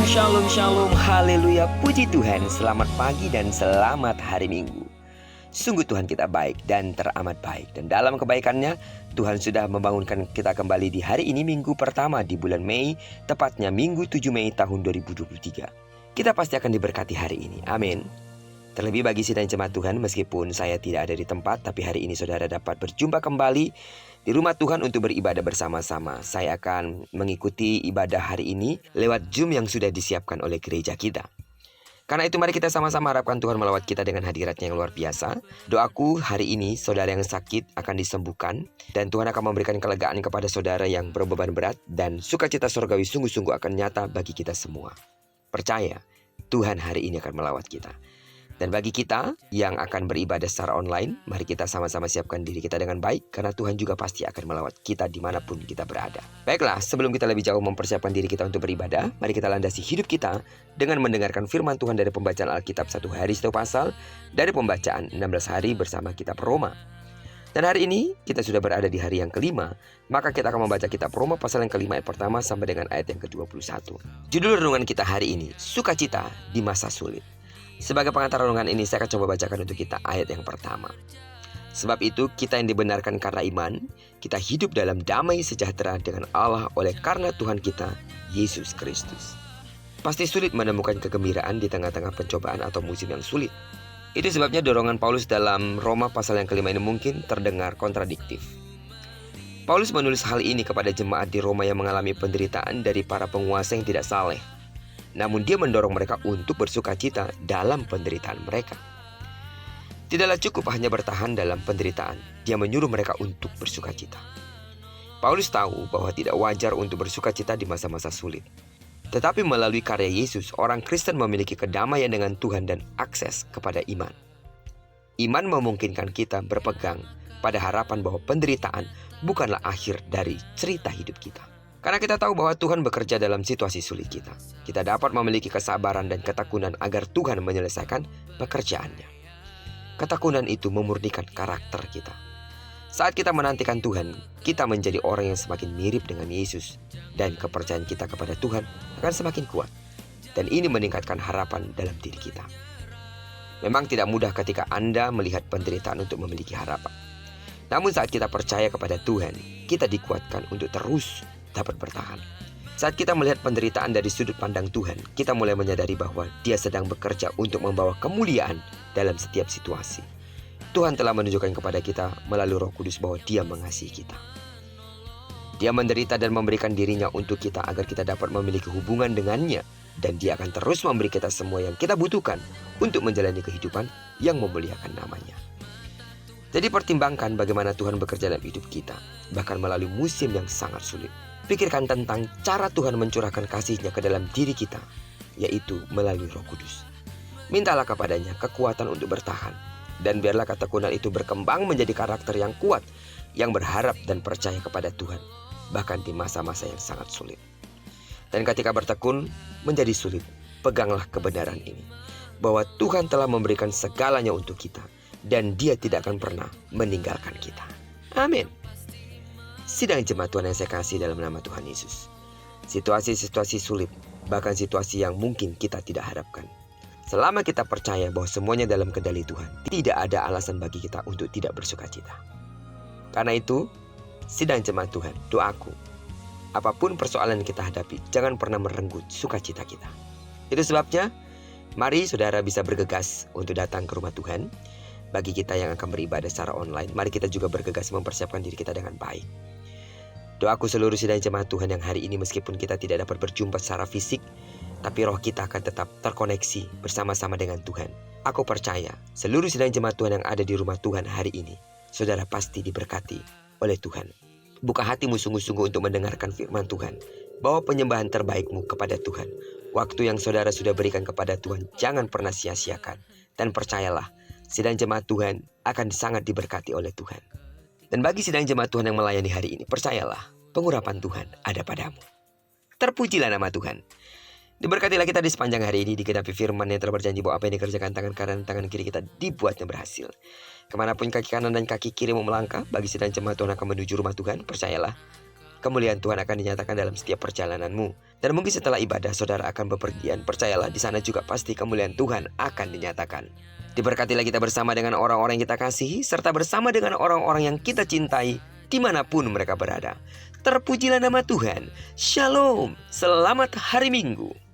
Shalom, shalom, haleluya, puji Tuhan. Selamat pagi dan selamat hari Minggu. Sungguh Tuhan kita baik dan teramat baik. Dan dalam kebaikannya, Tuhan sudah membangunkan kita kembali di hari ini, minggu pertama di bulan Mei, tepatnya minggu 7 Mei tahun 2023. Kita pasti akan diberkati hari ini, amin. Terlebih bagi sidang jemaat Tuhan, meskipun saya tidak ada di tempat, tapi hari ini saudara dapat berjumpa kembali di rumah Tuhan untuk beribadah bersama-sama. Saya akan mengikuti ibadah hari ini lewat Zoom yang sudah disiapkan oleh gereja kita. Karena itu mari kita sama-sama harapkan Tuhan melawat kita dengan hadiratnya yang luar biasa. Doaku hari ini saudara yang sakit akan disembuhkan, dan Tuhan akan memberikan kelegaan kepada saudara yang berbeban berat, dan sukacita surgawi sungguh-sungguh akan nyata bagi kita semua. Percaya, Tuhan hari ini akan melawat kita. Dan bagi kita yang akan beribadah secara online, mari kita sama-sama siapkan diri kita dengan baik, karena Tuhan juga pasti akan melawat kita dimanapun kita berada. Baiklah, sebelum kita lebih jauh mempersiapkan diri kita untuk beribadah, mari kita landasi hidup kita dengan mendengarkan firman Tuhan dari pembacaan Alkitab 1 hari 1 pasal, dari pembacaan 16 hari bersama kitab Roma. Dan hari ini kita sudah berada di hari yang kelima, maka kita akan membaca kitab Roma pasal yang kelima ayat pertama sampai dengan ayat yang ke-21. Judul renungan kita hari ini, Sukacita di Masa Sulit. Sebagai pengantar renungan ini, saya akan coba bacakan untuk kita ayat yang pertama. Sebab itu, kita yang dibenarkan karena iman, kita hidup dalam damai sejahtera dengan Allah oleh karena Tuhan kita, Yesus Kristus. Pasti sulit menemukan kegembiraan di tengah-tengah pencobaan atau musim yang sulit. Itu sebabnya dorongan Paulus dalam Roma pasal yang kelima ini mungkin terdengar kontradiktif. Paulus menulis hal ini kepada jemaat di Roma yang mengalami penderitaan dari para penguasa yang tidak saleh. Namun dia mendorong mereka untuk bersukacita dalam penderitaan mereka. Tidaklah cukup hanya bertahan dalam penderitaan, dia menyuruh mereka untuk bersukacita. Paulus tahu bahwa tidak wajar untuk bersukacita di masa-masa sulit. Tetapi melalui karya Yesus, orang Kristen memiliki kedamaian dengan Tuhan dan akses kepada iman. Iman memungkinkan kita berpegang pada harapan bahwa penderitaan bukanlah akhir dari cerita hidup kita. Karena kita tahu bahwa Tuhan bekerja dalam situasi sulit kita. Kita dapat memiliki kesabaran dan ketekunan agar Tuhan menyelesaikan pekerjaannya. Ketekunan itu memurnikan karakter kita. Saat kita menantikan Tuhan, kita menjadi orang yang semakin mirip dengan Yesus. Dan kepercayaan kita kepada Tuhan akan semakin kuat. Dan ini meningkatkan harapan dalam diri kita. Memang tidak mudah ketika Anda melihat penderitaan untuk memiliki harapan. Namun saat kita percaya kepada Tuhan, kita dikuatkan untuk terus dapat bertahan. Saat kita melihat penderitaan dari sudut pandang Tuhan, kita mulai menyadari bahwa Dia sedang bekerja untuk membawa kemuliaan dalam setiap situasi. Tuhan telah menunjukkan kepada kita melalui Roh Kudus bahwa Dia mengasihi kita. Dia menderita dan memberikan dirinya untuk kita agar kita dapat memiliki hubungan dengannya, dan Dia akan terus memberi kita semua yang kita butuhkan untuk menjalani kehidupan yang memuliakan namanya. Jadi pertimbangkan bagaimana Tuhan bekerja dalam hidup kita, bahkan melalui musim yang sangat sulit. Pikirkan tentang cara Tuhan mencurahkan kasih-Nya ke dalam diri kita, yaitu melalui Roh Kudus. Mintalah kepadanya kekuatan untuk bertahan, dan biarlah ketekunan itu berkembang menjadi karakter yang kuat, yang berharap dan percaya kepada Tuhan, bahkan di masa-masa yang sangat sulit. Dan ketika bertekun menjadi sulit, peganglah kebenaran ini, bahwa Tuhan telah memberikan segalanya untuk kita, dan Dia tidak akan pernah meninggalkan kita. Amin. Sidang jemaat Tuhan yang saya kasih dalam nama Tuhan Yesus. Situasi-situasi sulit, bahkan situasi yang mungkin kita tidak harapkan. Selama kita percaya bahwa semuanya dalam kendali Tuhan, tidak ada alasan bagi kita untuk tidak bersukacita. Karena itu, sidang jemaat Tuhan, doaku, apapun persoalan yang kita hadapi, jangan pernah merenggut sukacita kita. Itu sebabnya, mari saudara bisa bergegas untuk datang ke rumah Tuhan. Bagi kita yang akan beribadah secara online, mari kita juga bergegas mempersiapkan diri kita dengan baik. Doaku seluruh sidang jemaat Tuhan yang hari ini, meskipun kita tidak dapat berjumpa secara fisik, tapi roh kita akan tetap terkoneksi bersama-sama dengan Tuhan. Aku percaya seluruh sidang jemaat Tuhan yang ada di rumah Tuhan hari ini, saudara pasti diberkati oleh Tuhan. Buka hatimu sungguh-sungguh untuk mendengarkan firman Tuhan. Bawa penyembahan terbaikmu kepada Tuhan. Waktu yang saudara sudah berikan kepada Tuhan, jangan pernah sia-siakan. Dan percayalah, sidang jemaat Tuhan akan sangat diberkati oleh Tuhan. Dan bagi sidang jemaat Tuhan yang melayani hari ini, percayalah, pengurapan Tuhan ada padamu. Terpujilah nama Tuhan. Diberkatilah kita di sepanjang hari ini, digenapi firman yang telah berjanji bahwa apa yang dikerjakan tangan kanan dan tangan kiri kita dibuatnya berhasil. Kemanapun kaki kanan dan kaki kiri mau melangkah, bagi sidang jemaat Tuhan akan menuju rumah Tuhan, percayalah, Kemuliaan Tuhan akan dinyatakan dalam setiap perjalananmu. Dan mungkin setelah ibadah saudara akan bepergian, percayalah di sana juga pasti kemuliaan Tuhan akan dinyatakan. Diberkatilah kita bersama dengan orang-orang yang kita kasihi, serta bersama dengan orang-orang yang kita cintai, dimanapun mereka berada. Terpujilah nama Tuhan. Shalom, selamat hari Minggu.